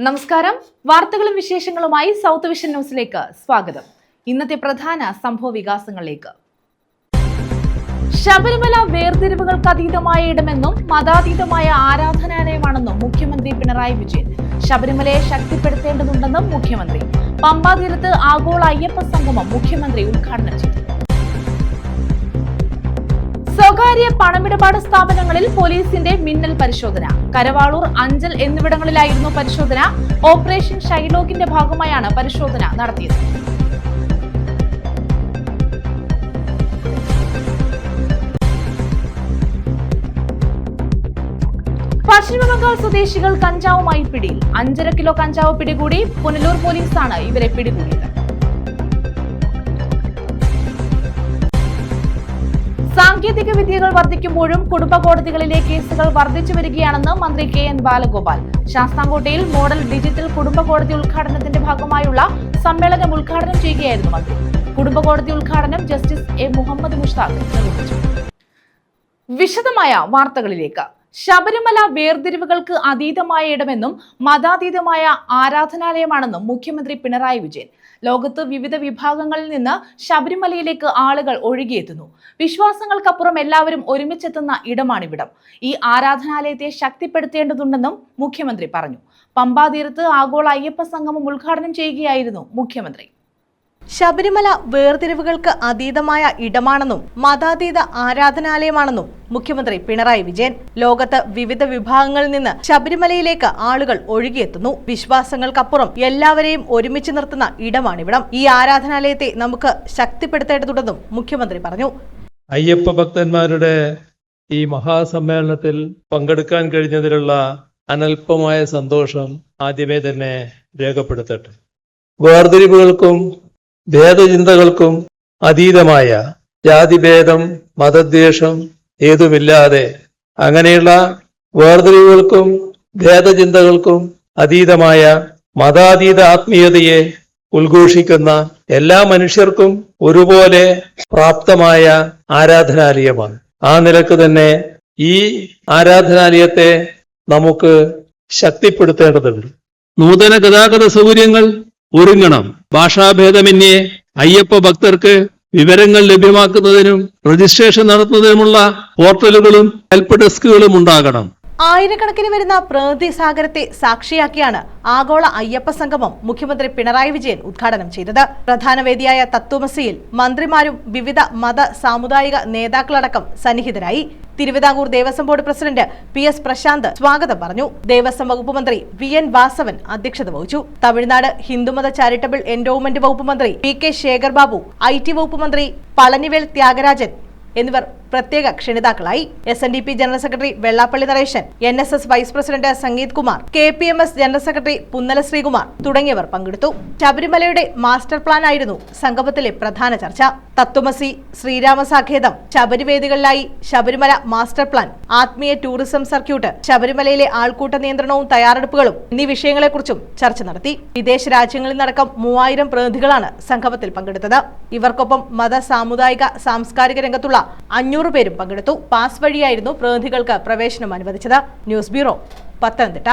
നമസ്കാരം. വാർത്തകളും വിശേഷങ്ങളുമായി സൗത്ത് വിഷൻ ന്യൂസിലേക്ക് സ്വാഗതം. ഇന്നത്തെ പ്രധാന സംഭവ വികാസങ്ങളിലേക്ക്. ശബരിമല വേർതിരിവുകൾക്ക് അതീതമായ ഇടമെന്നും മതാതീതമായ ആരാധനാലയമാണെന്നും മുഖ്യമന്ത്രി പിണറായി വിജയൻ. ശബരിമലയെ ശക്തിപ്പെടുത്തേണ്ടതുണ്ടെന്നും മുഖ്യമന്ത്രി. പമ്പാ തീരത്ത് ആഗോള അയ്യപ്പ സംഗമം മുഖ്യമന്ത്രി ഉദ്ഘാടനം ചെയ്തു. സ്വകാര്യ പണമിടപാട് സ്ഥാപനങ്ങളിൽ പോലീസിന്റെ മിന്നൽ പരിശോധന. കരവാളൂർ, അഞ്ചൽ എന്നിവിടങ്ങളിലായിരുന്നു പരിശോധന. ഓപ്പറേഷൻ ഷൈലോക്കിന്റെ ഭാഗമായാണ് പരിശോധന നടത്തിയത്. പശ്ചിമബംഗാൾ സ്വദേശികൾ കഞ്ചാവുമായി പിടിയിൽ. 5.5 കിലോ കഞ്ചാവ് പിടികൂടി. പുനലൂർ പോലീസാണ് ഇവരെ പിടികൂടിയത്. സാങ്കേതിക വിദ്യകൾ വർദ്ധിക്കുമ്പോഴും കുടുംബ കോടതികളിലെ കേസുകൾ വർദ്ധിച്ചു വരികയാണെന്ന് മന്ത്രി KN ബാലഗോപാൽ. ശാസ്താംകോട്ടയിൽ മോഡൽ ഡിജിറ്റൽ കുടുംബ കോടതി ഉദ്ഘാടനത്തിന്റെ ഭാഗമായുള്ള സമ്മേളനം ഉദ്ഘാടനം ചെയ്യുകയായിരുന്നു മന്ത്രി. കുടുംബ കോടതി ഉദ്ഘാടനം ജസ്റ്റിസ് A. മുഹമ്മദ് മുഷ്താഖ് നിർവഹിച്ചു. വിശദമായ വാർത്തകളിലേക്ക്. ശബരിമല വേർതിരിവുകൾക്ക് അതീതമായ ഇടമെന്നും മതാതീതമായ ആരാധനാലയമാണെന്നും മുഖ്യമന്ത്രി പിണറായി വിജയൻ. ലോകത്ത് വിവിധ വിഭാഗങ്ങളിൽ നിന്ന് ശബരിമലയിലേക്ക് ആളുകൾ ഒഴുകിയെത്തുന്നു. വിശ്വാസങ്ങൾക്കപ്പുറം എല്ലാവരും ഒരുമിച്ചെത്തുന്ന ഇടമാണിവിടം. ഈ ആരാധനാലയത്തെ ശക്തിപ്പെടുത്തേണ്ടതുണ്ടെന്നും മുഖ്യമന്ത്രി പറഞ്ഞു. പമ്പാ തീരത്ത് ആഗോള അയ്യപ്പ സംഗമം ഉദ്ഘാടനം ചെയ്യുകയായിരുന്നു മുഖ്യമന്ത്രി. ശബരിമല വേർതിരിവുകൾക്ക് അതീതമായ ഇടമാണെന്നും മതാതീത ആരാധനാലയമാണെന്നും മുഖ്യമന്ത്രി പിണറായി വിജയൻ. ലോകത്ത് വിവിധ വിഭാഗങ്ങളിൽ നിന്ന് ശബരിമലയിലേക്ക് ആളുകൾ ഒഴുകിയെത്തുന്നു. വിശ്വാസങ്ങൾക്കപ്പുറം എല്ലാവരെയും ഒരുമിച്ച് നിർത്തുന്ന ഇടമാണിവിടം. ഈ ആരാധനാലയത്തെ നമുക്ക് ശക്തിപ്പെടുത്തേണ്ടതുണ്ടെന്നും മുഖ്യമന്ത്രി പറഞ്ഞു. അയ്യപ്പ ഭക്തന്മാരുടെ ഈ മഹാസമ്മേളനത്തിൽ പങ്കെടുക്കാൻ കഴിഞ്ഞതിലുള്ള അനൽപമായ സന്തോഷം ആദ്യമേ തന്നെ രേഖപ്പെടുത്തട്ടെ. വേർതിരിവുകൾക്കും ഭേദചിന്തകൾക്കും അതീതമായ ജാതിഭേദം, മതദ്വേഷം ഏതുമില്ലാതെ, അങ്ങനെയുള്ള വേർതിരിവുകൾക്കും ഭേദചിന്തകൾക്കും അതീതമായ മതാതീത ആത്മീയതയെ ഉദ്ഘോഷിക്കുന്ന എല്ലാ മനുഷ്യർക്കും ഒരുപോലെ പ്രാപ്തമായ ആരാധനാലയമാണ്. ആ നിലക്ക് തന്നെ ഈ ആരാധനാലയത്തെ നമുക്ക് ശക്തിപ്പെടുത്തേണ്ടതുണ്ട്. നൂതന ഗതാഗത സൗകര്യങ്ങൾ ഒരുങ്ങണം. ഭാഷാഭേദമന്യേ അയ്യപ്പ ഭക്തർക്ക് വിവരങ്ങൾ ലഭ്യമാക്കുന്നതിനും രജിസ്ട്രേഷൻ നടത്തുന്നതിനുമുള്ള പോർട്ടലുകളും ഹെൽപ്പ് ഡെസ്കുകളും ഉണ്ടാകണം. ആയിരക്കണക്കിന് വരുന്ന പ്രതിനിധി സാഗരത്തെ സാക്ഷിയാക്കിയാണ് ആഗോള അയ്യപ്പ സംഗമം മുഖ്യമന്ത്രി പിണറായി വിജയൻ ഉദ്ഘാടനം ചെയ്തത്. പ്രധാന വേദിയായ തത്വമസിയിൽ മന്ത്രിമാരും വിവിധ മത സാമുദായിക നേതാക്കളടക്കം സന്നിഹിതരായി. Thiruvithamkoor Devaswom board president PS Prasanth സ്വാഗതം പറഞ്ഞു. ദേവസ്വം വകുപ്പ് മന്ത്രി VN വാസവൻ അധ്യക്ഷത വഹിച്ചു. തമിഴ്നാട് ഹിന്ദുമത ചാരിറ്റബിൾ എൻഡോവ്മെന്റ് വകുപ്പ് മന്ത്രി PK ശേഖർ ബാബു, IT വകുപ്പ് മന്ത്രി പളനിവേൽ ത്യാഗരാജൻ എന്നിവർ പ്രത്യേക ക്ഷണിതാക്കളായി. SNDP general secretary Vellappally Nareshan, NSS vice president Sangeeth Kumar, KPMS general secretary Punnala Sreekumar തുടങ്ങിയവർ പങ്കെടുത്തു. ശബരിമലയുടെ മാസ്റ്റർ പ്ലാൻ ആയിരുന്നു സംഗമത്തിലെ പ്രധാന ചർച്ച. തത്വമസി, ശ്രീരാമസാഖേതം, ശബരിവേദികളിലായി ശബരിമല മാസ്റ്റർ പ്ലാൻ, ആത്മീയ ടൂറിസം സർക്യൂട്ട്, ശബരിമലയിലെ ആൾക്കൂട്ട നിയന്ത്രണവും തയ്യാറെടുപ്പുകളും എന്നീ വിഷയങ്ങളെക്കുറിച്ചും ചർച്ച നടത്തി. വിദേശ രാജ്യങ്ങളിൽ നിന്നടക്കം 3000 പ്രതിനിധികളാണ് സംഗമത്തിൽ പങ്കെടുത്തത്. ഇവർക്കൊപ്പം മത, സാമുദായിക, സാംസ്കാരിക രംഗത്തുള്ള 500 പേരും പങ്കെടുത്തു. പാസ് വഴിയായിരുന്നു പ്രതിനിധികൾക്ക് പ്രവേശനം അനുവദിച്ചത്. News bureau, Pathanamthitta.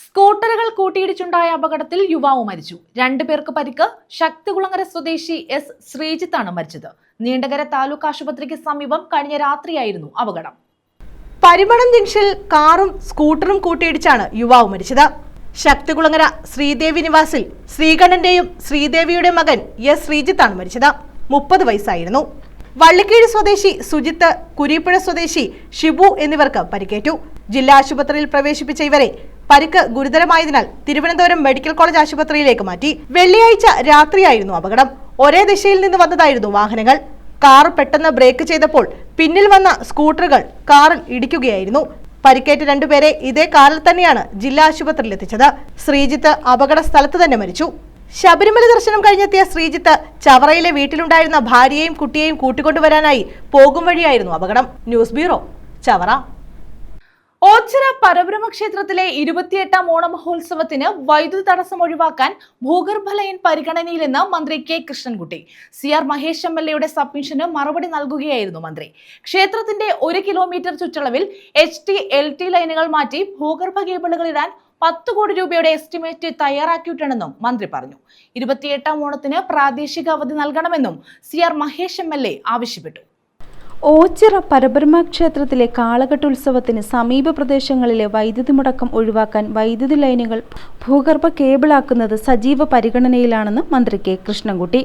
സ്കൂട്ടറുകൾ കൂട്ടിയിടിച്ചുണ്ടായ അപകടത്തിൽ യുവാവ് മരിച്ചു. 2 പേർക്ക് പരിക്ക്. ശക്തികുളങ്ങര സ്വദേശി S. ശ്രീജിത്താണ് മരിച്ചത്. നീണ്ടകര താലൂക്ക് ആശുപത്രിക്ക് സമീപം കഴിഞ്ഞ രാത്രിയായിരുന്നു അപകടം. പരിമളം ജംഗ്ഷനിൽ കാറും സ്കൂട്ടറും കൂട്ടിയിടിച്ചാണ് യുവാവ് മരിച്ചത്. ശക്തികുളങ്ങര ശ്രീദേവി നിവാസിൽ ശ്രീകണ്ഠന്റെയും ശ്രീദേവിയുടെ മകൻ S. ശ്രീജിത്താണ് മരിച്ചത്. 30 വയസ്സായിരുന്നു. വള്ളിക്കീഴ് സ്വദേശി സുജിത്ത്, കുരീപ്പുഴ സ്വദേശി ഷിബു എന്നിവർക്ക് പരിക്കേറ്റു. ജില്ലാ ആശുപത്രിയിൽ പ്രവേശിപ്പിച്ച ഇവരെ പരിക്ക് ഗുരുതരമായതിനാൽ തിരുവനന്തപുരം മെഡിക്കൽ കോളേജ് ആശുപത്രിയിലേക്ക് മാറ്റി. വെള്ളിയാഴ്ച രാത്രിയായിരുന്നു അപകടം. ഒരേ ദിശയിൽ നിന്ന് വന്നതായിരുന്നു വാഹനങ്ങൾ. കാർ പെട്ടെന്ന് ബ്രേക്ക് ചെയ്തപ്പോൾ പിന്നിൽ വന്ന സ്കൂട്ടറുകൾ കാറിൽ ഇടിക്കുകയായിരുന്നു. പരിക്കേറ്റ 2 പേരെ ഇതേ കാറിൽ തന്നെയാണ് ജില്ലാ ആശുപത്രിയിൽ എത്തിച്ചത്. ശ്രീജിത്ത് അപകട സ്ഥലത്ത് തന്നെ മരിച്ചു. ശബരിമല ദർശനം കഴിഞ്ഞെത്തിയ ശ്രീജിത്ത് ചവറയിലെ വീട്ടിലുണ്ടായിരുന്ന ഭാര്യയെയും കുട്ടിയെയും കൂട്ടിക്കൊണ്ടുവരാനായി പോകും വഴിയായിരുന്നു അപകടം. News bureau, Chavara. ഓച്ചിറ പരബ്രഹ്മ ക്ഷേത്രത്തിലെ 28ാം ഓണമഹോത്സവത്തിന് വൈദ്യുതി തടസ്സം ഒഴിവാക്കാൻ ഭൂഗർഭ ലൈൻ പരിഗണനയിലെന്ന് മന്ത്രി K. Krishnankutty. CR Mahesh MLA സബ്മിഷന് മറുപടി നൽകുകയായിരുന്നു മന്ത്രി. ക്ഷേത്രത്തിന്റെ 1 കിലോമീറ്റർ ചുറ്റളവിൽ HT LT ലൈനുകൾ മാറ്റി ഭൂഗർഭ കേബിളുകൾ ഇടാൻ 10 കോടി രൂപയുടെ എസ്റ്റിമേറ്റ് തയ്യാറാക്കിയിട്ടുണ്ടെന്നും മന്ത്രി പറഞ്ഞു. 28ാം ഓണത്തിന് പ്രാദേശിക അവധി നൽകണമെന്നും CR മഹേഷ് MLA ആവശ്യപ്പെട്ടു. ഓച്ചിറ പരബ്രഹ്മ ക്ഷേത്രത്തിലെ കാളകെട്ട് ഉത്സവത്തിന് സമീപ പ്രദേശങ്ങളിലെ വൈദ്യുതി മുടക്കം ഒഴിവാക്കാൻ വൈദ്യുതി ലൈനുകൾ ഭൂഗർഭ കേബിളാക്കുന്നത് സജീവ പരിഗണനയിലാണെന്ന് മന്ത്രി കെ കൃഷ്ണൻകുട്ടി.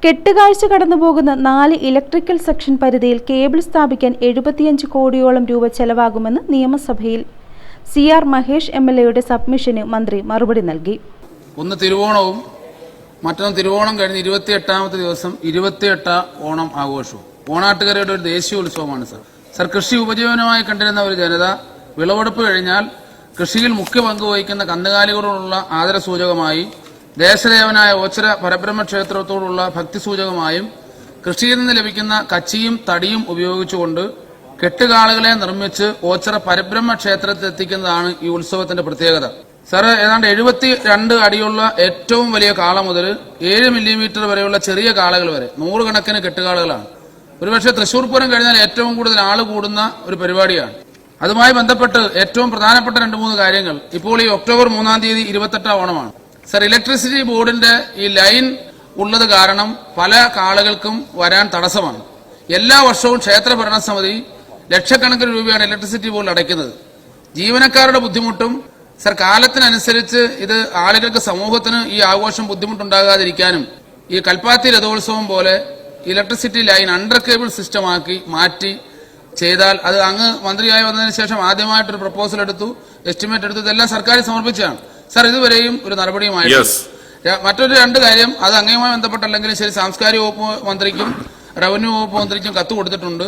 കെട്ടുകാഴ്ച കടന്നുപോകുന്ന 4 ഇലക്ട്രിക്കൽ സെക്ഷൻ പരിധിയിൽ കേബിൾ സ്ഥാപിക്കാൻ 75 കോടിയോളം രൂപ ചെലവാകുമെന്ന് നിയമസഭയിൽ CR മഹേഷ് MLAയുടെ സബ്മിഷന് മന്ത്രി മറുപടി നൽകി. ഒന്ന് തിരുവോണവും മറ്റൊന്ന് തിരുവോണം കഴിഞ്ഞ് 28ാമത്തെ ദിവസം 28 ഓണം ആഘോഷവും. ഓണാട്ടുകരയുടെ ഒരു ദേശീയ ഉത്സവമാണ് സർ. കൃഷി ഉപജീവനമായി കണ്ടിരുന്ന ഒരു ജനത വിളവെടുപ്പ് കഴിഞ്ഞാൽ കൃഷിയിൽ മുഖ്യ പങ്ക് വഹിക്കുന്ന കന്നുകാലികളോടുള്ള ആദരസൂചകമായി, ദേശദേവനായ ഓച്ചിറ പരബ്രഹ്മ ക്ഷേത്രത്തോടുള്ള ഭക്തിസൂചകമായും കൃഷിയിൽ നിന്ന് ലഭിക്കുന്ന കച്ചിയും തടിയും ഉപയോഗിച്ചുകൊണ്ട് കെട്ടുകാളുകളെ നിർമ്മിച്ച് ഓച്ചിറ പരബ്രഹ്മ ക്ഷേത്രത്തിൽ എത്തിക്കുന്നതാണ് ഈ ഉത്സവത്തിന്റെ പ്രത്യേകത. സർ, ഏതാണ്ട് 72 അടിയുള്ള ഏറ്റവും വലിയ കാള മുതൽ 7 മില്ലിമീറ്റർ വരെയുള്ള ചെറിയ കാളകൾ വരെ 100 കണക്കിന് കെട്ടുകാളുകളാണ്. ഒരുപക്ഷെ തൃശൂർ പൂരം കഴിഞ്ഞാൽ ഏറ്റവും കൂടുതൽ ആള് കൂടുന്ന ഒരു പരിപാടിയാണ്. അതുമായി ബന്ധപ്പെട്ട് ഏറ്റവും പ്രധാനപ്പെട്ട 2-3 കാര്യങ്ങൾ. ഇപ്പോൾ ഈ ഒക്ടോബർ 3-ാം തീയതി 28 ഓണമാണ് സർ. ഇലക്ട്രിസിറ്റി ബോർഡിന്റെ ഈ ലൈൻ ഉള്ളത് കാരണം പല കാളുകൾക്കും വരാൻ തടസ്സമാണ്. എല്ലാ വർഷവും ക്ഷേത്ര ഭരണസമിതി ലക്ഷക്കണക്കിന് രൂപയാണ് ഇലക്ട്രിസിറ്റി ബോർഡിൽ അടയ്ക്കുന്നത്. ജീവനക്കാരുടെ ബുദ്ധിമുട്ടും സർ, കാലത്തിനനുസരിച്ച് ഇത് ആളുകൾക്ക്, സമൂഹത്തിന് ഈ ആഘോഷം ബുദ്ധിമുട്ടുണ്ടാകാതിരിക്കാനും ഈ കൽപ്പാത്തി രഥോത്സവം പോലെ ഇലക്ട്രിസിറ്റി ലൈൻ അണ്ടർ കേബിൾ സിസ്റ്റമാക്കി മാറ്റി ചെയ്താൽ, അത് അങ്ങ് മന്ത്രിയായി വന്നതിന് ശേഷം ആദ്യമായിട്ടൊരു പ്രപ്പോസൽ എടുത്തു, എസ്റ്റിമേറ്റ് എടുത്തു, ഇതെല്ലാം സർക്കാർ സമർപ്പിച്ചതാണ് സർ. ഇതുവരെയും ഒരു നടപടിയുമായി. മറ്റൊരു 2 കാര്യം, അത് അങ്ങയുമായി ബന്ധപ്പെട്ടല്ലെങ്കിലും ശരി, സാംസ്കാരിക വകുപ്പ് മന്ത്രിക്കും റവന്യൂ വകുപ്പ് മന്ത്രിക്കും കത്ത് കൊടുത്തിട്ടുണ്ട്.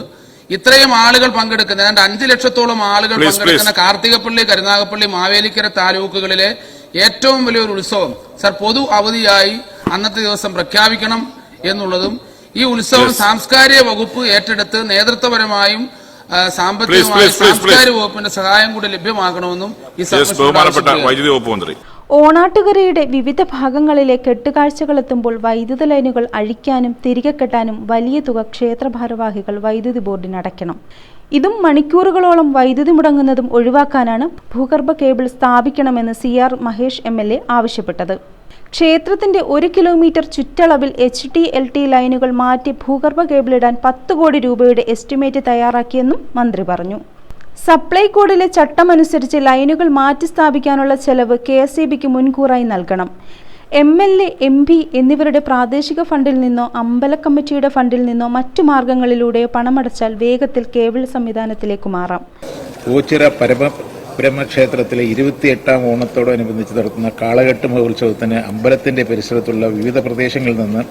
ഇത്രയും ആളുകൾ പങ്കെടുക്കുന്ന, ഏതാണ്ട് 5 ലക്ഷത്തോളം ആളുകൾ പങ്കെടുക്കുന്ന കാർത്തികപ്പള്ളി, കരുനാഗപ്പള്ളി, മാവേലിക്കര താലൂക്കുകളിലെ ഏറ്റവും വലിയൊരു ഉത്സവം സർ പൊതു അവധിയായി അന്നത്തെ ദിവസം പ്രഖ്യാപിക്കണം എന്നുള്ളതും, ഈ ഉത്സവം സാംസ്കാരിക വകുപ്പ് ഏറ്റെടുത്ത് നേതൃത്വപരമായും സാമ്പത്തികമായും സാംസ്കാരിക വകുപ്പിന്റെ സഹായം കൂടി ലഭ്യമാക്കണമെന്നും ഈ വൈദ്യുതി വകുപ്പ് മന്ത്രി. ഓണാട്ടുകരയുടെ വിവിധ ഭാഗങ്ങളിലെ കെട്ടുകാഴ്ചകളെത്തുമ്പോൾ വൈദ്യുത ലൈനുകൾ അഴിക്കാനും തിരികെ കെട്ടാനും വലിയ തുക ക്ഷേത്ര ഭാരവാഹികൾ വൈദ്യുതി ബോർഡിന് അടയ്ക്കണം. ഇതും മണിക്കൂറുകളോളം വൈദ്യുതി മുടങ്ങുന്നതും ഒഴിവാക്കാനാണ് ഭൂഗർഭ കേബിൾ സ്ഥാപിക്കണമെന്ന് CR മഹേഷ് MLA ആവശ്യപ്പെട്ടത്. ക്ഷേത്രത്തിന്റെ 1 കിലോമീറ്റർ ചുറ്റളവിൽ HT-LT ലൈനുകൾ മാറ്റി ഭൂഗർഭ കേബിളിടാൻ 10 കോടി രൂപയുടെ എസ്റ്റിമേറ്റ് തയ്യാറാക്കിയെന്നും മന്ത്രി പറഞ്ഞു. സപ്ലൈ കോഡിലെ ചട്ടമനുസരിച്ച് ലൈനുകൾ മാറ്റി സ്ഥാപിക്കാനുള്ള ചെലവ് KSEBക്ക് മുൻകൂറായി നൽകണം. MLA, MP എന്നിവരുടെ പ്രാദേശിക ഫണ്ടിൽ നിന്നോ അമ്പല കമ്മിറ്റിയുടെ ഫണ്ടിൽ നിന്നോ മറ്റു മാർഗങ്ങളിലൂടെയോ പണമടച്ചാൽ വേഗത്തിൽ കേബിൾ സംവിധാനത്തിലേക്ക് മാറാം. ഓച്ചിറ പരബ്രഹ്മക്ഷേത്രത്തിലെ 28ാം ഓണത്തോടനുബന്ധിച്ച് നടത്തുന്ന കാളകെട്ട് മഹോത്സവത്തിന് അമ്പലത്തിന്റെ പരിസരത്തുള്ള വിവിധ പ്രദേശങ്ങളിൽ നിന്ന്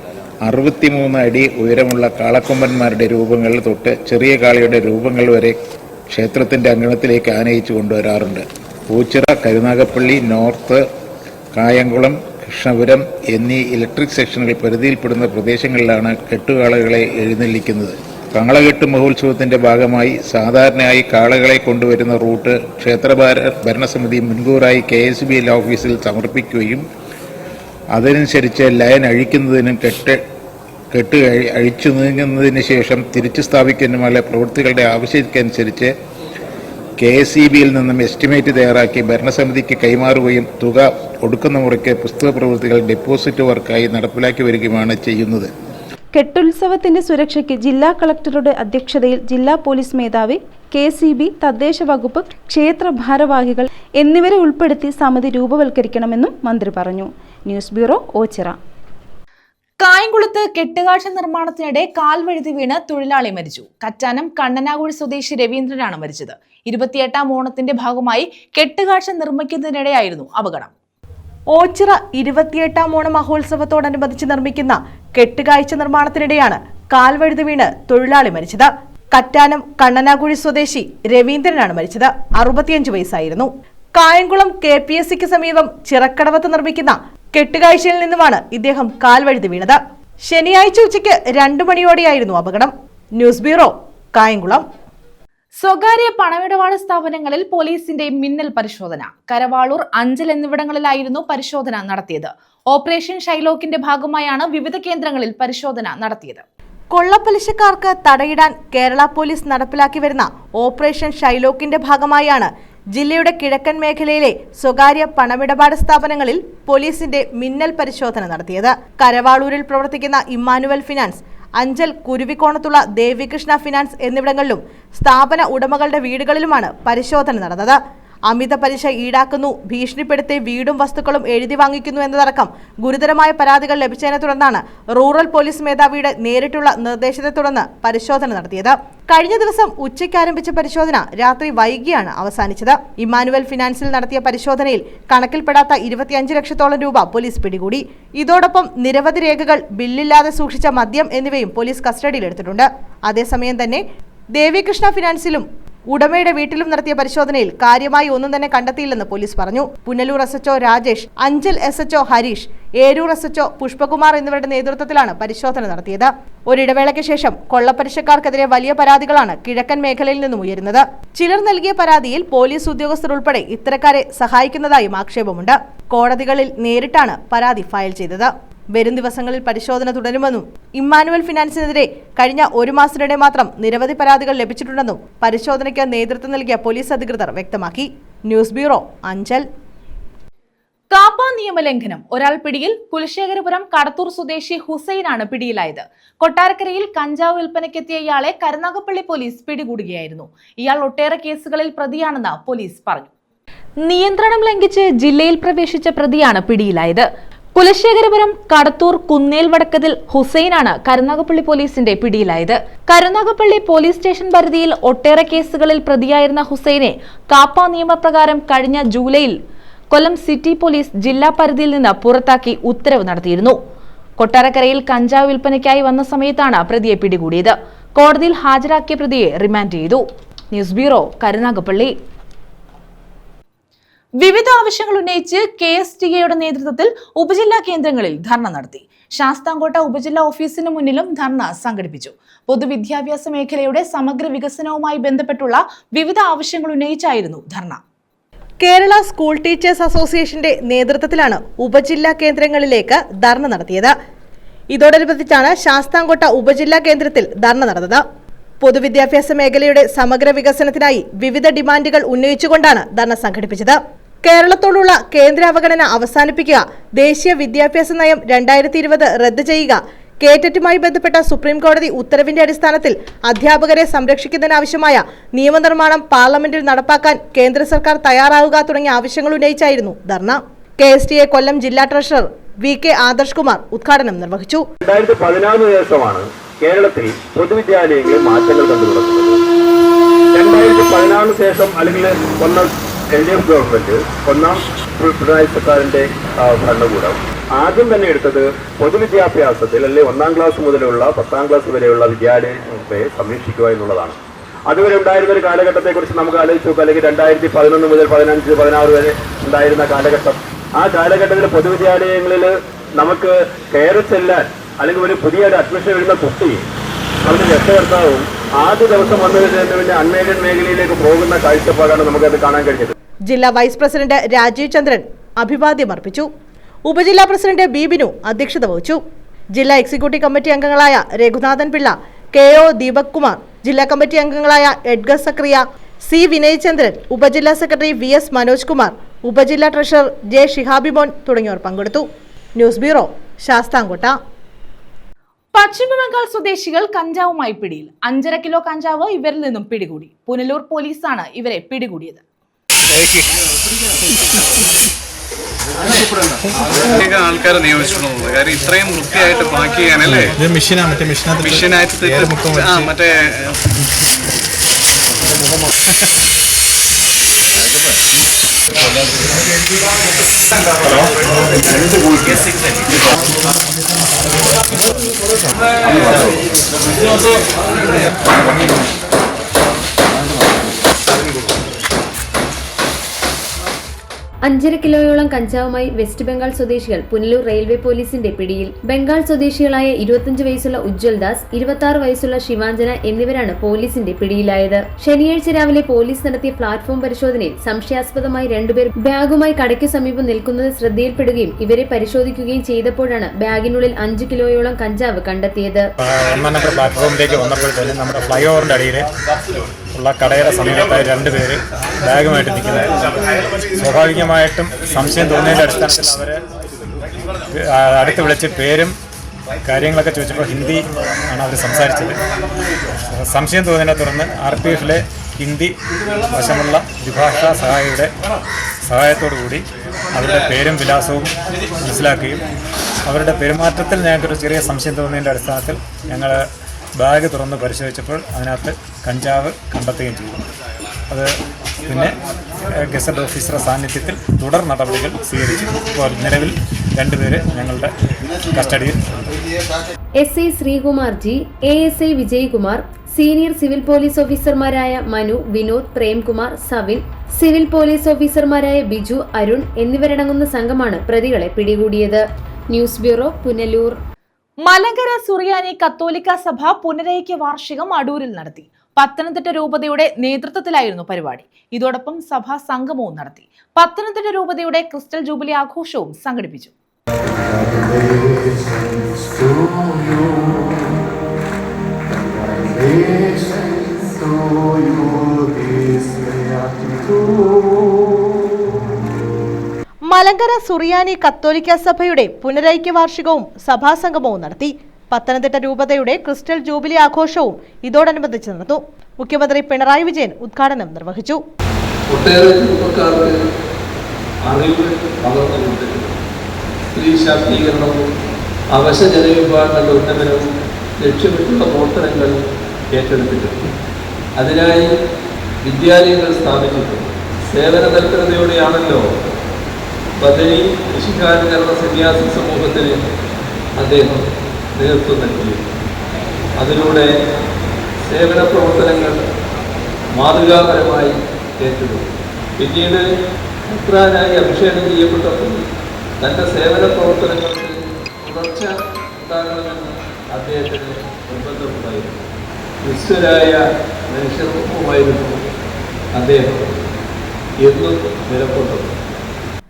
63 അടി ഉയരമുള്ള കാളക്കൊമ്പന്മാരുടെ രൂപങ്ങൾ തൊട്ട് ചെറിയ കാളയുടെ രൂപങ്ങൾ വരെ ക്ഷേത്രത്തിന്റെ അങ്കണത്തിലേക്ക് ആനയിച്ചു കൊണ്ടുവരാറുണ്ട്. ഓച്ചിറ, കരുനാഗപ്പള്ളി, നോർത്ത്, കായംകുളം, കൃഷ്ണപുരം എന്നീ ഇലക്ട്രിക് സെക്ഷനുകൾ പരിധിയിൽപ്പെടുന്ന പ്രദേശങ്ങളിലാണ് കെട്ടുകാളകളെ എഴുന്നള്ളിക്കുന്നത്. കാളകെട്ട് മഹോത്സവത്തിന്റെ ഭാഗമായി സാധാരണയായി കാളകളെ കൊണ്ടുവരുന്ന റൂട്ട് ക്ഷേത്ര ഭരണസമിതി മുൻകൂറായി KSBL ഓഫീസിൽ സമർപ്പിക്കുകയും അതനുസരിച്ച് ലൈൻ അഴിക്കുന്നതിനും കെട്ട് അഴിച്ചു നീങ്ങുന്നതിന് ശേഷം തിരിച്ചു സ്ഥാപിക്കുന്നതുമായ പ്രവൃത്തികളുടെ ആവശ്യത്തിനനുസരിച്ച് KSEBയിൽ നിന്നും എസ്റ്റിമേറ്റ് തയ്യാറാക്കി ഭരണസമിതിക്ക് കൈമാറുകയും തുക ഒടുക്കുന്ന മുറയ്ക്ക് പുസ്തക പ്രവൃത്തികൾ ഡെപ്പോസിറ്റ് വർക്കായി നടപ്പിലാക്കി വരികയുമാണ് ചെയ്യുന്നത്. കെട്ടുത്സവത്തിന്റെ സുരക്ഷയ്ക്ക് ജില്ലാ കളക്ടറുടെ അധ്യക്ഷതയിൽ ജില്ലാ പോലീസ് മേധാവി, KSEB, തദ്ദേശ വകുപ്പ്, ക്ഷേത്ര ഭാരവാഹികൾ എന്നിവരെ ഉൾപ്പെടുത്തി സമിതി രൂപവൽക്കരിക്കണമെന്നും മന്ത്രി പറഞ്ഞു. News bureau, Ochira. കായംകുളത്ത് കെട്ടുകാഴ്ച നിർമ്മാണത്തിനിടെ കാൽവഴുതി വീണ് തൊഴിലാളി മരിച്ചു. കറ്റാനം കണ്ണനാകുഴി സ്വദേശി രവീന്ദ്രനാണ് മരിച്ചത്. 28ാം ഓണത്തിന്റെ ഭാഗമായി കെട്ടുകാഴ്ച നിർമ്മിക്കുന്നതിനിടെയായിരുന്നു അപകടം. ഓച്ചിറ 28ാം ഓണ മഹോത്സവത്തോടനുബന്ധിച്ച് നിർമ്മിക്കുന്ന കെട്ടുകാഴ്ച നിർമ്മാണത്തിനിടെയാണ് കാൽവഴുതി വീണ് തൊഴിലാളി മരിച്ചത്. കറ്റാനം കണ്ണനാകുഴി സ്വദേശി രവീന്ദ്രനാണ് മരിച്ചത്. 65 വയസ്സായിരുന്നു. കായംകുളം KPSCക്ക് സമീപം ചിറക്കടവത്ത് നിർമ്മിക്കുന്ന കെട്ടുകാഴ്ചയിൽ നിന്നുമാണ് ഇദ്ദേഹം കാൽവഴുതി വീണത്. ശനിയാഴ്ച ഉച്ചയ്ക്ക് 2 മണിയോടെയായിരുന്നു അപകടം. News bureau, Kayamkulam. സ്വകാര്യ പണമിടപാട് സ്ഥാപനങ്ങളിൽ പോലീസിന്റെ മിന്നൽ പരിശോധന. കരവാളൂർ, അഞ്ചൽ എന്നിവിടങ്ങളിലായിരുന്നു പരിശോധന നടത്തിയത്. ഓപ്പറേഷൻ ഷൈലോക്കിന്റെ ഭാഗമായാണ് വിവിധ കേന്ദ്രങ്ങളിൽ പരിശോധന നടത്തിയത്. കൊള്ളപ്പലിശക്കാർക്ക് തടയിടാൻ കേരള പോലീസ് നടപ്പിലാക്കി വരുന്ന ഓപ്പറേഷൻ ഷൈലോക്കിന്റെ ഭാഗമായാണ് ജില്ലയുടെ കിഴക്കൻ മേഖലയിലെ സ്വകാര്യ പണമിടപാട് സ്ഥാപനങ്ങളിൽ പോലീസിന്റെ മിന്നൽ പരിശോധന നടത്തിയത്. കരവാളൂരിൽ പ്രവർത്തിക്കുന്ന ഇമ്മാനുവൽ ഫിനാൻസ്, അഞ്ചൽ കുരുവിക്കോണത്തുള്ള ദേവികൃഷ്ണ ഫിനാൻസ് എന്നിവിടങ്ങളിലും സ്ഥാപന ഉടമകളുടെ വീടുകളിലുമാണ് പരിശോധന നടന്നത്. അമിത പലിശ ഈടാക്കുന്നു, ഭീഷണിപ്പെടുത്തി വീടും വസ്തുക്കളും എഴുതി വാങ്ങിക്കുന്നു എന്നതടക്കം ഗുരുതരമായ പരാതികൾ ലഭിച്ചതിനെ തുടർന്നാണ് റൂറൽ പോലീസ് മേധാവിയുടെ നേരിട്ടുള്ള നിർദ്ദേശത്തെ തുടർന്ന് പരിശോധന നടത്തിയത്. കഴിഞ്ഞ ദിവസം ഉച്ചയ്ക്ക് ആരംഭിച്ച പരിശോധന രാത്രി വൈകിയാണ് അവസാനിച്ചത്. ഇമ്മാനുവൽ ഫിനാൻസിൽ നടത്തിയ പരിശോധനയിൽ കണക്കിൽപ്പെടാത്ത 25 ലക്ഷത്തോളം രൂപ പോലീസ് പിടികൂടി. ഇതോടൊപ്പം നിരവധി രേഖകൾ, ബില്ലില്ലാതെ സൂക്ഷിച്ച മദ്യം എന്നിവയും പോലീസ് കസ്റ്റഡിയിലെടുത്തിട്ടുണ്ട്. അതേസമയം തന്നെ ദേവികൃഷ്ണ ഫിനാൻസിലും ഉടമയുടെ വീട്ടിലും നടത്തിയ പരിശോധനയിൽ കാര്യമായി ഒന്നും തന്നെ കണ്ടെത്തിയില്ലെന്ന് പോലീസ് പറഞ്ഞു. Punalur SHO Rajesh, Anchal SHO Harish, Eroor SHO Pushpakumar എന്നിവരുടെ നേതൃത്വത്തിലാണ് പരിശോധന നടത്തിയത്. ഒരിടവേളയ്ക്ക് ശേഷം കൊള്ളപ്പലിശക്കാർക്കെതിരെ വലിയ പരാതികളാണ് കിഴക്കൻ മേഖലയിൽ നിന്നും ഉയരുന്നത്. ചിലർ നൽകിയ പരാതിയിൽ പോലീസ് ഉദ്യോഗസ്ഥർ ഉൾപ്പെടെ ഇത്തരക്കാരെ സഹായിക്കുന്നതായും ആക്ഷേപമുണ്ട്. കോടതികളിൽ നേരിട്ടാണ് പരാതി ഫയൽ ചെയ്തത്. വരും ദിവസങ്ങളിൽ പരിശോധന തുടരുമെന്നും ഇമ്മാനുവൽ ഫിനാൻസിനെതിരെ കഴിഞ്ഞ 1 മാസത്തിനിടെ മാത്രം നിരവധി പരാതികൾ ലഭിച്ചിട്ടുണ്ടെന്നും പരിശോധനയ്ക്ക് നേതൃത്വം നൽകിയ പോലീസ് അധികൃതർ വ്യക്തമാക്കി. News bureau, Anchal. കാപ്പ നിയമലംഘനം, ഒരാൾ പിടിയിൽ. കുലശേഖരപുരം കടത്തൂർ സ്വദേശി ഹുസൈനാണ് പിടിയിലായത്. കൊട്ടാരക്കരയിൽ കഞ്ചാവ് വിൽപ്പനയ്ക്കെത്തിയ ഇയാളെ കരുനാഗപ്പള്ളി പോലീസ് പിടികൂടുകയായിരുന്നു. ഇയാൾ ഒട്ടേറെ കേസുകളിൽ പ്രതിയാണെന്ന് പോലീസ് പറഞ്ഞു. നിയന്ത്രണം ലംഘിച്ച് ജില്ലയിൽ പ്രവേശിച്ച പ്രതിയാണ് പിടിയിലായത്. കുലശേഖരപുരം കടത്തൂർ കുന്നേൽ വടക്കതിൽ ഹുസൈനാണ് കരുനാഗപ്പള്ളി പോലീസിന്റെ പിടിയിലായത്. കരുനാഗപ്പള്ളി പോലീസ് സ്റ്റേഷൻ പരിധിയിൽ ഒട്ടേറെ കേസുകളിൽ പ്രതിയായിരുന്ന ഹുസൈനെ കാപ്പ നിയമപ്രകാരം കഴിഞ്ഞ ജൂലൈയിൽ കൊല്ലം സിറ്റി പോലീസ് ജില്ലാ പരിധിയിൽ നിന്ന് പുറത്താക്കി ഉത്തരവ് നടത്തിയിരുന്നു. കൊട്ടാരക്കരയിൽ കഞ്ചാവ് വിൽപ്പനയ്ക്കായി വന്ന സമയത്താണ് പ്രതിയെ പിടികൂടിയത്. കോടതിയിൽ ഹാജരാക്കിയ പ്രതിയെ റിമാൻഡ് ചെയ്തു. News bureau, Karunagappally. വിവിധ ആവശ്യങ്ങൾ ഉന്നയിച്ച് KSTAയുടെ നേതൃത്വത്തിൽ ഉപജില്ലാ കേന്ദ്രങ്ങളിൽ ധർണ നടത്തി. ശാസ്താംകോട്ട ഉപജില്ലാ ഓഫീസിന് മുന്നിലും ധർണ സംഘടിപ്പിച്ചു. പൊതുവിദ്യാഭ്യാസ മേഖലയുടെ സമഗ്ര വികസനവുമായി ബന്ധപ്പെട്ടുള്ള വിവിധ ആവശ്യങ്ങൾ ഉന്നയിച്ചായിരുന്നു ധർണ. കേരള സ്കൂൾ ടീച്ചേഴ്സ് അസോസിയേഷന്റെ നേതൃത്വത്തിലാണ് ഉപജില്ലാ കേന്ദ്രങ്ങളിലേക്ക് ധർണ നടത്തിയത്. ഇതോടനുബന്ധിച്ചാണ് ശാസ്താംകോട്ട ഉപജില്ലാ കേന്ദ്രത്തിൽ ധർണ നടന്നത്. പൊതുവിദ്യാഭ്യാസ മേഖലയുടെ സമഗ്ര വികസനത്തിനായി വിവിധ ഡിമാൻഡുകൾ ഉന്നയിച്ചുകൊണ്ടാണ് ധർണ സംഘടിപ്പിച്ചത്. കേരളത്തോടുള്ള കേന്ദ്ര അവഗണന അവസാനിപ്പിക്കുക, ദേശീയ വിദ്യാഭ്യാസ നയം 2020 റദ്ദ് ചെയ്യുക, കേറ്ററ്റുമായി ബന്ധപ്പെട്ട സുപ്രീം കോടതി ഉത്തരവിന്റെ അടിസ്ഥാനത്തിൽ അധ്യാപകരെ സംരക്ഷിക്കുന്നതിനാവശ്യമായ നിയമനിർമ്മാണം പാർലമെന്റിൽ നടപ്പാക്കാൻ കേന്ദ്ര സർക്കാർ തയ്യാറാവുക തുടങ്ങിയ ആവശ്യങ്ങൾ ഉന്നയിച്ചായിരുന്നു ധർണ. KSTA കൊല്ലം ജില്ലാ ട്രഷറർ VK ആദർശ് കുമാർ ഉദ്ഘാടനം നിർവഹിച്ചു. 2014 ദിവസമാണ് കേരളത്തിൽ പൊതുവിദ്യാലയങ്ങളിൽ മാറ്റങ്ങൾ കണ്ടുതുടങ്ങുന്നത്. 2014 ശേഷം അല്ലെങ്കിൽ LDF ഗവൺമെന്റ്, ഒന്നാം പിണറായി സർക്കാരിന്റെ ഭരണകൂടം ആദ്യം തന്നെ എടുത്തത് പൊതുവിദ്യാഭ്യാസത്തിൽ അല്ലെങ്കിൽ 1ാം ക്ലാസ് മുതലുള്ള 10ാം ക്ലാസ് വരെയുള്ള വിദ്യാലയങ്ങളെ സംരക്ഷിക്കുക എന്നുള്ളതാണ്. അതുവരെ ഉണ്ടായിരുന്ന ഒരു കാലഘട്ടത്തെക്കുറിച്ച് നമുക്ക് ആലോചിച്ച് നോക്കുക. അല്ലെങ്കിൽ 2011 മുതൽ 15, 16 വരെ ഉണ്ടായിരുന്ന കാലഘട്ടം. ആ കാലഘട്ടത്തിൽ പൊതുവിദ്യാലയങ്ങളിൽ നമുക്ക് കയറി ചെല്ലാൻ അല്ലെങ്കിൽ ഒരു പുതിയ അഡ്മിഷൻ വരുന്ന കുട്ടി അവരുടെ രക്ഷകർത്താവും ആദ്യ ദിവസം വന്നതിന് അൺഎയ്ഡഡ് മേഖലയിലേക്ക് പോകുന്ന കാഴ്ചപ്പാടാണ് നമുക്കത് കാണാൻ കഴിഞ്ഞത്. ജില്ലാ വൈസ് പ്രസിഡന്റ് രാജീവ് ചന്ദ്രൻ അഭിവാദ്യം അർപ്പിച്ചു. ഉപജില്ലാ പ്രസിഡന്റ് ബി ബിനു അധ്യക്ഷത വഹിച്ചു. ജില്ലാ എക്സിക്യൂട്ടീവ് കമ്മിറ്റി അംഗങ്ങളായ രഘുനാഥൻ പിള്ള, KO ദീപക് കുമാർ, ജില്ലാ കമ്മിറ്റി അംഗങ്ങളായ എഡ്ഗർ സക്രിയ, C വിനയ് ചന്ദ്രൻ, ഉപജില്ലാ സെക്രട്ടറി VS മനോജ് കുമാർ, ഉപജില്ലാ ട്രഷറർ J ഷിഹാബിമോൻ തുടങ്ങിയവർ പങ്കെടുത്തു. News bureau, Sasthamkotta. പശ്ചിമബംഗാൾ സ്വദേശികൾ കഞ്ചാവുമായി പിടിയിൽ. 5.5 കിലോ കഞ്ചാവ് ഇവരിൽ നിന്നും പിടികൂടി. പുനലൂർ പോലീസാണ് ഇവരെ പിടികൂടിയത്. ആൾക്കാരെ നിയോഗിച്ചിട്ടുള്ളത് കാര്യം ഇത്രയും വൃത്തിയായിട്ട് പാക്ക് ചെയ്യാനല്ലേ. മിഷനായിട്ട് മറ്റേ അഞ്ചര കിലോയോളം കഞ്ചാവുമായി വെസ്റ്റ് ബംഗാൾ സ്വദേശികൾ പുനലൂർ റെയിൽവേ പോലീസിന്റെ പിടിയിൽ. ബംഗാൾ സ്വദേശികളായ 25 വയസ്സുള്ള ഉജ്ജ്വൽ ദാസ്, 26 വയസ്സുള്ള ശിവാഞ്ജന എന്നിവരാണ് പോലീസിന്റെ പിടിയിലായത്. ശനിയാഴ്ച രാവിലെ പോലീസ് നടത്തിയ പ്ലാറ്റ്ഫോം പരിശോധനയിൽ സംശയാസ്പദമായി 2 പേർ ബാഗുമായി കടയ്ക്കു സമീപം നിൽക്കുന്നത് ശ്രദ്ധയിൽപ്പെടുകയും ഇവരെ പരിശോധിക്കുകയും ചെയ്തപ്പോഴാണ് ബാഗിനുള്ളിൽ 5 കിലോയോളം കഞ്ചാവ് കണ്ടെത്തിയത്. പ്ലാറ്റ്ഫോമിലേക്ക് വന്നപ്പോഴത്തേക്കും നമ്മുടെ ഫ്ലൈ ഓവറിന്റെ അടിയിൽ ഉള്ള കടയുടെ സമീപത്തായി 2 പേര് ബാഗുമായിട്ട് നിൽക്കുന്നത്. സ്വാഭാവികമായിട്ടും സംശയം തോന്നിയതിൻ്റെ അടിസ്ഥാനത്തിൽ അവരെ അടുത്ത് വിളിച്ച് പേരും കാര്യങ്ങളൊക്കെ ചോദിച്ചപ്പോൾ ഹിന്ദി ആണ് അവർ സംസാരിച്ചത്. സംശയം തോന്നിയതിനെ തുടർന്ന് RPF ഹിന്ദി വശമുള്ള ദ്വിഭാഷാ സഹായിയുടെ സഹായത്തോടുകൂടി അവരുടെ പേരും വിലാസവും മനസ്സിലാക്കുകയും അവരുടെ പെരുമാറ്റത്തിൽ ഞങ്ങൾക്കൊരു ചെറിയ സംശയം തോന്നിയതിൻ്റെ അടിസ്ഥാനത്തിൽ ഞങ്ങൾ ബാഗ് തുറന്ന് പരിശോധിച്ചപ്പോൾ അതിനകത്ത് കഞ്ചാവ് കണ്ടെത്തുകയും ചെയ്തു. അത് പിന്നെ ഗസറ്റ് ഓഫീസറുടെ സാന്നിധ്യത്തിൽ തുടർ നടപടികൾ സ്വീകരിച്ചു. ഇപ്പോൾ നിലവിൽ 2 പേര് ഞങ്ങളുടെ കസ്റ്റഡിയിൽ. SI Sreekumar ji, ASI Vijayakumar, senior civil police ഓഫീസർമാരായ മനു, വിനോദ്, പ്രേംകുമാർ, സവിൻ, സിവിൽ പോലീസ് ഓഫീസർമാരായ ബിജു, അരുൺ എന്നിവരടങ്ങുന്ന സംഘമാണ് പ്രതികളെ പിടികൂടിയത്. News bureau, Punalur. മലങ്കര സുറിയാനി കത്തോലിക്ക സഭ പുനരൈക്യ വാർഷികം അടൂരിൽ നടത്തി. പത്തനംതിട്ട രൂപതയുടെ നേതൃത്വത്തിലായിരുന്നു പരിപാടി. ഇതോടൊപ്പം സഭാ സംഗമവും നടത്തി. പത്തനംതിട്ട രൂപതയുടെ ക്രിസ്റ്റൽ ജൂബിലി ആഘോഷവും സംഘടിപ്പിച്ചു. മലങ്കര സുറിയാനി കത്തോലിക്ക സഭയുടെ പുനരൈക്യ വാർഷികവും സഭാസംഗമവും നടത്തി. പത്തനംതിട്ട രൂപതയുടെ ക്രിസ്റ്റൽ ജൂബിലി ആഘോഷവും ഇതോടനുബന്ധിച്ച് നടന്നു. മുഖ്യമന്ത്രി പിണറായി വിജയൻ ഉദ്ഘാടനം നിർവഹിച്ചു. ഒട്ടേറെ ചെറുപ്പക്കാർക്ക് അറിവ് പകർന്നുകൊണ്ട് സ്ത്രീ ശാക്തീകരണവും അവശ ജനവിഭാഗങ്ങളുടെ ഉന്നമനവും ലക്ഷ്യമിട്ടുള്ള പ്രവർത്തനങ്ങൾ ഏറ്റെടുത്തിട്ടുണ്ട്. അതിനായി വിദ്യാലയങ്ങൾ സ്ഥാപിച്ചിട്ടുണ്ട്. സേവന തൽപരതയോടെയാണല്ലോ ബദനി വിശുദ്ധാനുകരണ സന്യാസി സമൂഹത്തിന് അദ്ദേഹം നേതൃത്വം നൽകി. അതിലൂടെ സേവന പ്രവർത്തനങ്ങൾ മാതൃകാപരമായി ഏറ്റെടുത്തു. പിന്നീട് പുത്രാനായി അഭിഷേകം ചെയ്യപ്പെട്ടപ്പോൾ തൻ്റെ സേവന പ്രവർത്തനങ്ങൾക്ക് തുടർച്ച ഉണ്ടാകണമെന്ന് അദ്ദേഹത്തിന് നിർബന്ധമുണ്ടായിരുന്നു. വിശ്വരായ മനുഷ്യർക്കൊപ്പമായിരുന്നു അദ്ദേഹം എന്നും നിലകൊണ്ടത്.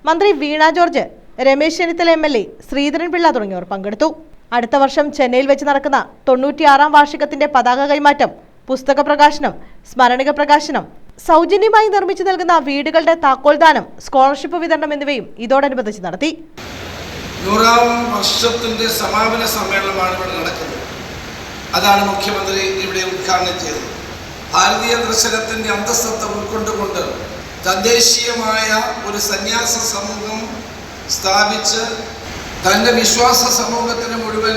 മന്ത്രി വീണ ജോർജ്, രമേശ് ചെന്നിത്തല MLA, ശ്രീധരൻപിള്ള തുടങ്ങിയവർ പങ്കെടുത്തു. അടുത്ത വർഷം ചെന്നൈയിൽ വെച്ച് നടക്കുന്ന 96ാം വാർഷികത്തിന്റെ പതാക കൈമാറ്റം, പുസ്തക പ്രകാശനം, സ്മരണിക പ്രകാശനം, സൗജന്യമായി നിർമ്മിച്ചു നൽകുന്ന വീടുകളുടെ താക്കോൽദാനം, സ്കോളർഷിപ്പ് വിതരണം എന്നിവയും ഇതോടനുബന്ധിച്ച് നടത്തി. 100ാം വർഷത്തിന്റെ സമാപന സമ്മേളനമാണ് ഇവിടെ നടക്കുന്നത്. അതാണ് മുഖ്യമന്ത്രി ഇവിടെ ഉദ്ഘാടനം ചെയ്തത്. ഭാരതീയ ദർശനത്തിന്റെ അന്തസ്സത്ത ഉൾക്കൊണ്ടുകൊണ്ട് തദ്ദേശീയമായ ഒരു സന്യാസ സമൂഹം സ്ഥാപിച്ച് തൻ്റെ വിശ്വാസ സമൂഹത്തിന് മുഴുവൻ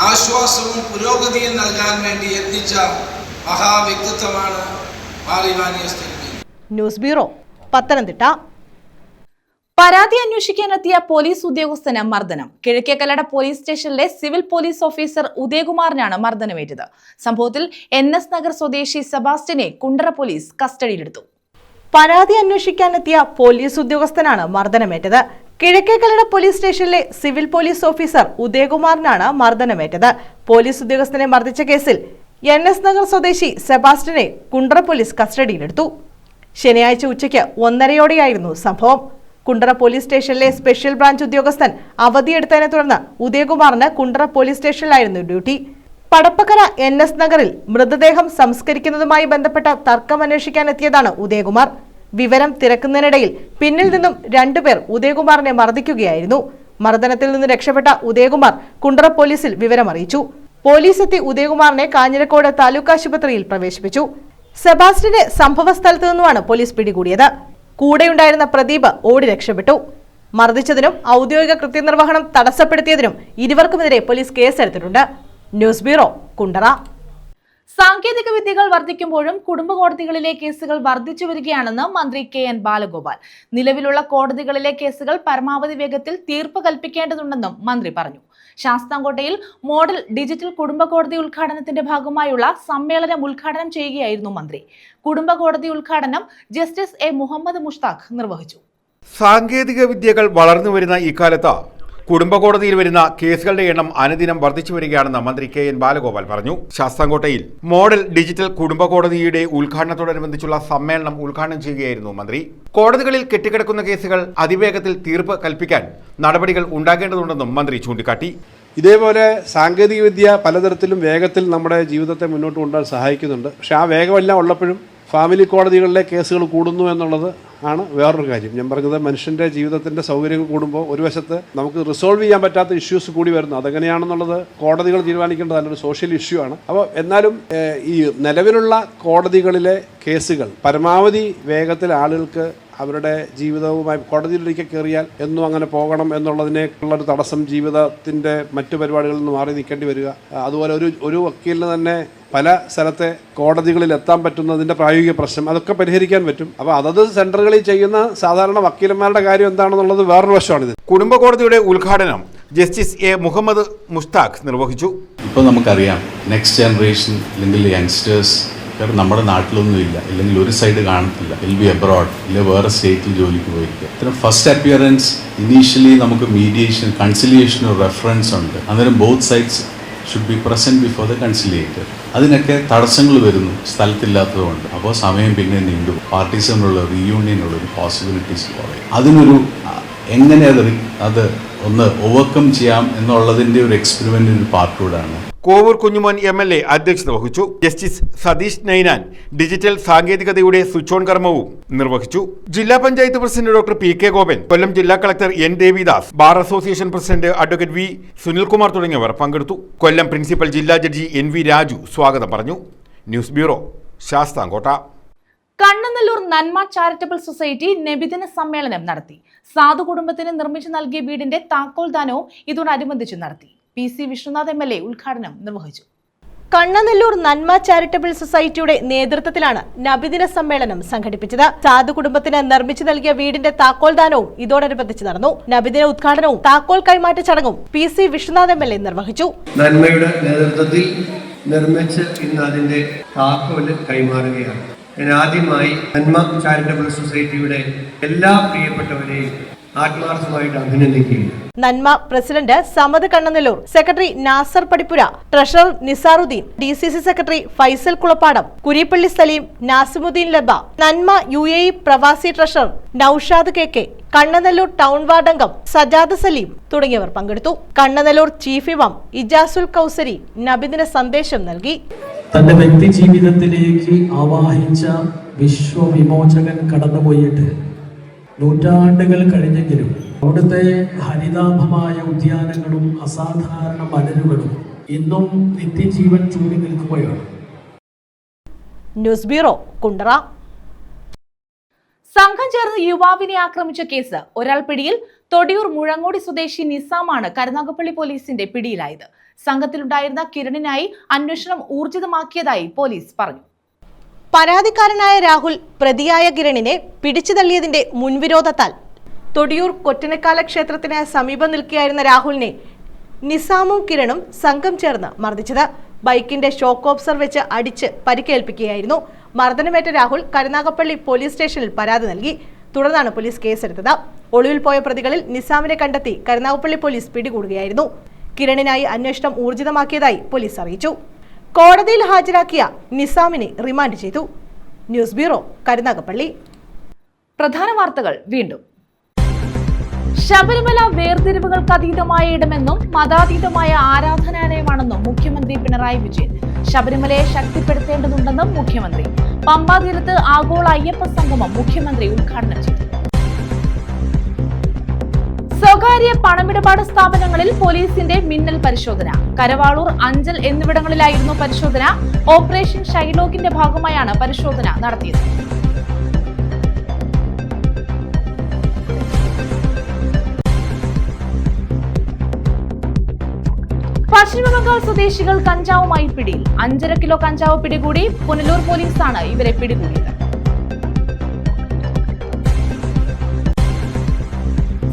ആശ്വാസവും പുരോഗതിയും നൽകാൻ വേണ്ടി യത്നിച്ച മഹാവ്യക്തിത്വമാണ് മാർ ഇവാനിയോസ് തിരുമേനി. News bureau, Pathanamthitta. പരാതി അന്വേഷിക്കാനെത്തിയ പോലീസ് ഉദ്യോഗസ്ഥന് മർദ്ദനം. കിഴക്കേക്കല്ലട പോലീസ് സ്റ്റേഷനിലെ സിവിൽ പോലീസ് ഓഫീസർ ഉദയകുമാറിനാണ് മർദ്ദനമേറ്റത്. സംഭവത്തിൽ NS നഗർ സ്വദേശി സെബാസ്റ്റ്യനെ കുണ്ടറ പോലീസ് കസ്റ്റഡിയിലെടുത്തു. പരാതി അന്വേഷിക്കാനെത്തിയ പോലീസ് ഉദ്യോഗസ്ഥനാണ് മർദ്ദനമേറ്റത്. കിഴക്കേക്കല്ലട പോലീസ് സ്റ്റേഷനിലെ സിവിൽ പോലീസ് ഓഫീസർ ഉദയകുമാറിനാണ് മർദ്ദനമേറ്റത്. പോലീസ് ഉദ്യോഗസ്ഥനെ മർദ്ദിച്ച കേസിൽ NS നഗർ സ്വദേശി സെബാസ്റ്റ്യനെ കുണ്ടറ പോലീസ് കസ്റ്റഡിയിലെടുത്തു. ശനിയാഴ്ച ഉച്ചയ്ക്ക് 1:30 സംഭവം. കുണ്ടറ പോലീസ് സ്റ്റേഷനിലെ സ്പെഷ്യൽ ബ്രാഞ്ച് ഉദ്യോഗസ്ഥൻ അവധിയെടുത്തതിനെ തുടർന്ന് ഉദയകുമാറിന് കുണ്ടറ പോലീസ് സ്റ്റേഷനിലായിരുന്നു ഡ്യൂട്ടി. പടപ്പക്കര NS നഗറിൽ മൃതദേഹം സംസ്കരിക്കുന്നതുമായി ബന്ധപ്പെട്ട തർക്കം അന്വേഷിക്കാനെത്തിയതാണ് ഉദയകുമാർ. വിവരം തിരക്കുന്നതിനിടയിൽ പിന്നിൽ നിന്നും 2 പേർ ഉദയകുമാറിനെ മർദ്ദിക്കുകയായിരുന്നു. മർദ്ദനത്തിൽ നിന്ന് രക്ഷപ്പെട്ട ഉദയകുമാർ കുണ്ടറ പോലീസിൽ വിവരമറിയിച്ചു. പോലീസ് എത്തി ഉദയകുമാറിനെ കാഞ്ഞിരക്കോട് താലൂക്ക് ആശുപത്രിയിൽ പ്രവേശിപ്പിച്ചു. സെബാസ്റ്റ്യനെ സംഭവ സ്ഥലത്തു നിന്നുമാണ് പോലീസ് പിടികൂടിയത്. കൂടെയുണ്ടായിരുന്ന പ്രദീപ് ഓടി രക്ഷപ്പെട്ടു. മർദ്ദിച്ചതിനും ഔദ്യോഗിക കൃത്യനിർവഹണം തടസ്സപ്പെടുത്തിയതിനും ഇരുവർക്കുമെതിരെ പോലീസ് കേസെടുത്തിട്ടുണ്ട്. News bureau, Kundara. സാങ്കേതിക വിദ്യകൾ വർദ്ധിക്കുമ്പോഴും കുടുംബ കോടതികളിലെ കേസുകൾ വർദ്ധിച്ചു വരികയാണെന്ന് മന്ത്രി KN ബാലഗോപാൽ. നിലവിലുള്ള കോടതികളിലെ കേസുകൾ പരമാവധി വേഗത്തിൽ തീർപ്പ് കൽപ്പിക്കേണ്ടതുണ്ടെന്നും മന്ത്രി പറഞ്ഞു. ശാസ്താംകോട്ടയിൽ മോഡൽ ഡിജിറ്റൽ കുടുംബ കോടതി ഉദ്ഘാടനത്തിന്റെ ഭാഗമായുള്ള സമ്മേളനം ഉദ്ഘാടനം ചെയ്യുകയായിരുന്നു മന്ത്രി. കുടുംബ കോടതി ഉദ്ഘാടനം ജസ്റ്റിസ് A മുഹമ്മദ് മുഷ്താഖ് നിർവഹിച്ചു. സാങ്കേതിക വിദ്യകൾ വളർന്നു വരുന്ന ഇക്കാലത്ത് കുടുംബ കോടതിയിൽ വരുന്ന കേസുകളുടെ എണ്ണം അനുദിനം വർദ്ധിച്ചു വരികയാണെന്ന് മന്ത്രി KN ബാലഗോപാൽ പറഞ്ഞു. ശാസ്താംകോട്ടയിൽ മോഡൽ ഡിജിറ്റൽ കുടുംബ കോടതിയുടെ ഉദ്ഘാടനത്തോടനുബന്ധിച്ചുള്ള സമ്മേളനം ഉദ്ഘാടനം ചെയ്യുകയായിരുന്നു മന്ത്രി. കോടതികളിൽ കെട്ടിക്കിടക്കുന്ന കേസുകൾ അതിവേഗത്തിൽ തീർപ്പ് കൽപ്പിക്കാൻ നടപടികൾ ഉണ്ടാകേണ്ടതുണ്ടെന്നും മന്ത്രി ചൂണ്ടിക്കാട്ടി. ഇതേപോലെ സാങ്കേതികവിദ്യ പലതരത്തിലും വേഗത്തിൽ നമ്മുടെ ജീവിതത്തെ മുന്നോട്ട് കൊണ്ടുപോകാൻ സഹായിക്കുന്നുണ്ട്. പക്ഷെ ആ വേഗമെല്ലാം ഉള്ളപ്പോഴും ഫാമിലി കോടതികളിലെ കേസുകൾ കൂടുന്നു എന്നുള്ളത് ആണ് വേറൊരു കാര്യം. ഞാൻ പറഞ്ഞത് മനുഷ്യൻ്റെ ജീവിതത്തിൻ്റെ സൗകര്യങ്ങൾ കൂടുമ്പോൾ ഒരു വശത്ത് നമുക്ക് റിസോൾവ് ചെയ്യാൻ പറ്റാത്ത ഇഷ്യൂസ് കൂടി വരുന്നു. അതെങ്ങനെയാണെന്നുള്ളത് കോടതികൾ തീരുമാനിക്കേണ്ടത് നല്ലൊരു സോഷ്യൽ ഇഷ്യൂ ആണ്. അപ്പോൾ എന്നാലും ഈ നിലവിലുള്ള കോടതികളിലെ കേസുകൾ പരമാവധി വേഗത്തിൽ ആളുകൾക്ക് അവരുടെ ജീവിതവുമായി കോടതിയിലേക്ക് കയറിയാൽ എന്നും അങ്ങനെ പോകണം എന്നുള്ളതിനേക്കുള്ളൊരു തടസ്സം, ജീവിതത്തിൻ്റെ മറ്റു പരിപാടികളിൽ നിന്ന് മാറി നിൽക്കേണ്ടി വരിക, അതുപോലെ ഒരു വക്കീലിന് തന്നെ പല സ്ഥലത്തെ കോടതികളിൽ എത്താൻ പറ്റുന്നതിൻ്റെ പ്രായോഗിക പ്രശ്നം, അതൊക്കെ പരിഹരിക്കാൻ പറ്റും. അപ്പോൾ അതത് സെൻറ്ററുകളിൽ ചെയ്യുന്ന സാധാരണ വക്കീലന്മാരുടെ കാര്യം എന്താണെന്നുള്ളത് വേറൊരു വശമാണിത്. കുടുംബ കോടതിയുടെ ഉദ്ഘാടനം ജസ്റ്റിസ് എ മുഹമ്മദ് മുസ്താഖ് നിർവഹിച്ചു. ഇപ്പോൾ നമുക്കറിയാം നെക്സ്റ്റ് ജനറേഷൻ അല്ലെങ്കിൽ യങ്സ്റ്റേഴ്സ് നമ്മുടെ നാട്ടിലൊന്നുമില്ല, അല്ലെങ്കിൽ ഒരു സൈഡ് കാണത്തില്ല, വിൽ ബി അബ്രോഡ്, ഇല്ല വേറെ സ്റ്റേറ്റിൽ ജോലിക്ക് പോയിരിക്കുക. ഇത്തരം ഫസ്റ്റ് അപ്പിയറൻസ് ഇനീഷ്യലി നമുക്ക് മീഡിയേഷൻ, കൺസിലിയേഷൻ ഒരു റെഫറൻസ് ഉണ്ട്. അന്നേരം both sides should be present before the conciliator. അതിനൊക്കെ തടസ്സങ്ങൾ വരുന്നു സ്ഥലത്തില്ലാത്തതുകൊണ്ട്. അപ്പോൾ സമയം പിന്നെ നീണ്ടു, പാർട്ടീസിനുള്ള റീയൂണിയനുള്ള ഒരു പോസിബിലിറ്റീസ് കുറയും. അതിനൊരു എങ്ങനെ അത് ഒന്ന് ഓവർകം ചെയ്യാം എന്നുള്ളതിൻ്റെ ഒരു എക്സ്പെരിമെൻ്റിൻ്റെ പാർട്ടൂടാണ്. കോവൂർ കുഞ്ഞുമോൻ MLA അധ്യക്ഷത വഹിച്ചു. ജസ്റ്റിസ് സതീഷ് നൈനാൻ ഡിജിറ്റൽ സാങ്കേതികതയുടെ സ്വിച്ച് ഓൺ കർമ്മവും നിർവഹിച്ചു. ജില്ലാ panchayat president doctor PK Gopan, Kollam ജില്ലാ collector N Devidas, bar association president advocate V Sunilkumar തുടങ്ങിയവർ പങ്കെടുത്തു. കൊല്ലം പ്രിൻസിപ്പൽ ജില്ലാ ജഡ്ജി NV രാജു സ്വാഗതം പറഞ്ഞു. News bureau, Sasthamkotta. കണ്ണനല്ലൂർ നന്മ ചാരിറ്റബിൾ സൊസൈറ്റി നബിദിന സമ്മേളനം നടത്തി. സാധു കുടുംബത്തിന് നിർമ്മിച്ചു നൽകിയ വീടിന്റെ താക്കോൽദാനവും ഇതോടനുബന്ധിച്ച് നടത്തി. PC വിഷ്ണുനാഥ് MLA ഉദ്ഘാടനം നിർവഹിച്ചു. കണ്ണനല്ലൂർ നന്മ ചാരിറ്റബിൾ സൊസൈറ്റിയുടെ നേതൃത്വത്തിലാണ് നബിദിന സമ്മേളനം സംഘടിപ്പിച്ചത്. സാധു കുടുംബത്തിന് നിർമ്മിച്ചു നൽകിയ വീടിന്റെ താക്കോൽദാനവും ഇതോടനുബന്ധിച്ച് നടന്നു. നബിദിന ഉദ്ഘാടനവും താക്കോൽ കൈമാറ്റ ചടങ്ങും PC വിഷ്ണുനാഥ് MLA നിർവഹിച്ചു. നന്മയുടെ നേതൃത്വത്തിൽ നിർമ്മിച്ച് ഇന്ന് അതിന്റെ താക്കോല് കൈമാറുകയാണ്. ഞാൻ ആദ്യമായി നന്മ ചാരിറ്റബിൾ സൊസൈറ്റിയുടെ എല്ലാ പ്രിയപ്പെട്ടവരെയും ആത്മാർത്ഥമായിട്ട് അഭിനന്ദിക്കുകയാണ്. Nanma president Samad Kannanallur, secretary Nasar Padippura, treasurer Nizaruddin, DCC secretary Faisal Kulappadam, Kurippally Saleem, Nasimuddin Laba, Nanma UAE പ്രവാസി treasurer Naushad KK, Kannanallur town ward അംഗം സജാദ് സലീം തുടങ്ങിയവർ പങ്കെടുത്തു. കണ്ണനല്ലൂർ ചീഫ് ഇമാം ഇജാസുൽ കൗസരി നബിദിന സന്ദേശം നൽകി. തന്റെ വ്യക്തി ജീവിതത്തിലേക്ക് ആവാഹിച്ച വിശ്വവിമോചകൻ കടന്നുപോയിട്ട് നൂറ്റാണ്ടുകൾ കഴിഞ്ഞെങ്കിലും അവിടുത്തെ ഹരിതാഭമായ ഉദ്യാനങ്ങളും അസാധാരണ മലരുകളും ഇന്നും നിത്യജീവൻ ചൂടി നിൽക്കുകയാണ്. News bureau, Kundara. സംഘം ചേർന്ന് യുവാവിനെ ആക്രമിച്ച കേസ് ഒരാൾ പിടിയിൽ. തൊടിയൂർ മുഴങ്ങോടി സ്വദേശി നിസാമാണ് കരുനാഗപ്പള്ളി പോലീസിന്റെ പിടിയിലായത്. സംഘത്തിലുണ്ടായിരുന്ന കിരണിനായി അന്വേഷണം ഊർജിതമാക്കിയതായി പോലീസ് പറഞ്ഞു. പരാതിക്കാരനായ രാഹുൽ പ്രതിയായ കിരണിനെ പിടിച്ചു തള്ളിയതിന്റെ മുൻവിരോധത്താൽ തൊടിയൂർ കൊറ്റനക്കാല ക്ഷേത്രത്തിന് സമീപം നിൽക്കുകയായിരുന്ന രാഹുലിനെ നിസാമും കിരണും സംഘം ചേർന്ന് മർദ്ദിച്ചത്. ബൈക്കിന്റെ ഷോക്ക് ഓബ്സർ വെച്ച് അടിച്ച് പരിക്കേൽപ്പിക്കുകയായിരുന്നു. മർദ്ദനമേറ്റ രാഹുൽ കരുനാഗപ്പള്ളി പോലീസ് സ്റ്റേഷനിൽ പരാതി നൽകി. തുടർന്നാണ് പോലീസ് കേസെടുത്തത്. ഒളിവിൽ പോയ പ്രതികളിൽ നിസാമിനെ കണ്ടെത്തി കരുനാഗപ്പള്ളി പോലീസ് പിടികൂടുകയായിരുന്നു. കിരണിനായി അന്വേഷണം ഊർജിതമാക്കിയതായി പോലീസ് അറിയിച്ചു. കോടതിയിൽ ഹാജരാക്കിയ നിസാമിനെ റിമാൻഡ് ചെയ്തു. News bureau, Karunagappally. പ്രധാന വാർത്തകൾ വീണ്ടും. ശബരിമല വേർതിരിവുകൾക്ക് അതീതമായ ഇടമെന്നും മതാതീതമായ ആരാധനാലയമാണെന്നും മുഖ്യമന്ത്രി പിണറായി വിജയൻ. ശബരിമലയെ ശക്തിപ്പെടുത്തേണ്ടതുണ്ടെന്നും മുഖ്യമന്ത്രി. പമ്പാ തീരത്ത് ആഗോള അയ്യപ്പ സംഗമം മുഖ്യമന്ത്രി ഉദ്ഘാടനം ചെയ്തു. സ്വകാര്യ പണമിടപാട് സ്ഥാപനങ്ങളിൽ പോലീസിന്റെ മിന്നൽ പരിശോധന. കരവാളൂർ, അഞ്ചൽ എന്നിവിടങ്ങളിലായിരുന്നു പരിശോധന. ഓപ്പറേഷൻ ഷൈലോക്കിന്റെ ഭാഗമായാണ് പരിശോധന നടത്തിയത്. പശ്ചിമബംഗാൾ സ്വദേശികൾ കഞ്ചാവുമായി പിടിയിൽ. 5.5 കിലോ കഞ്ചാവ് പിടികൂടി. പുനലൂർ പോലീസാണ് ഇവരെ പിടികൂടിയത്.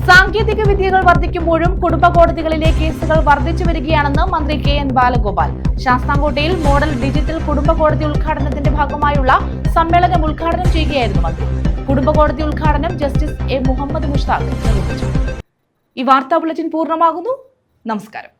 സാങ്കേതിക വിദ്യകൾ വർദ്ധിക്കുമ്പോഴും കുടുംബ കോടതികളിലെ കേസുകൾ വർദ്ധിച്ചു വരികയാണെന്ന് മന്ത്രി KN ബാലഗോപാൽ. ശാസ്താംകോട്ടയിൽ മോഡൽ ഡിജിറ്റൽ കുടുംബ കോടതി ഉദ്ഘാടനത്തിന്റെ ഭാഗമായുള്ള സമ്മേളനം ഉദ്ഘാടനം ചെയ്യുകയായിരുന്നു മന്ത്രി. കുടുംബ കോടതി ഉദ്ഘാടനം ജസ്റ്റിസ് എ മുഹമ്മദ് മുസ്താഖ് നിർവഹിച്ചു. ഈ വാർത്താ ബുള്ളറ്റിൻ പൂർണ്ണമാകുന്നു. നമസ്കാരം.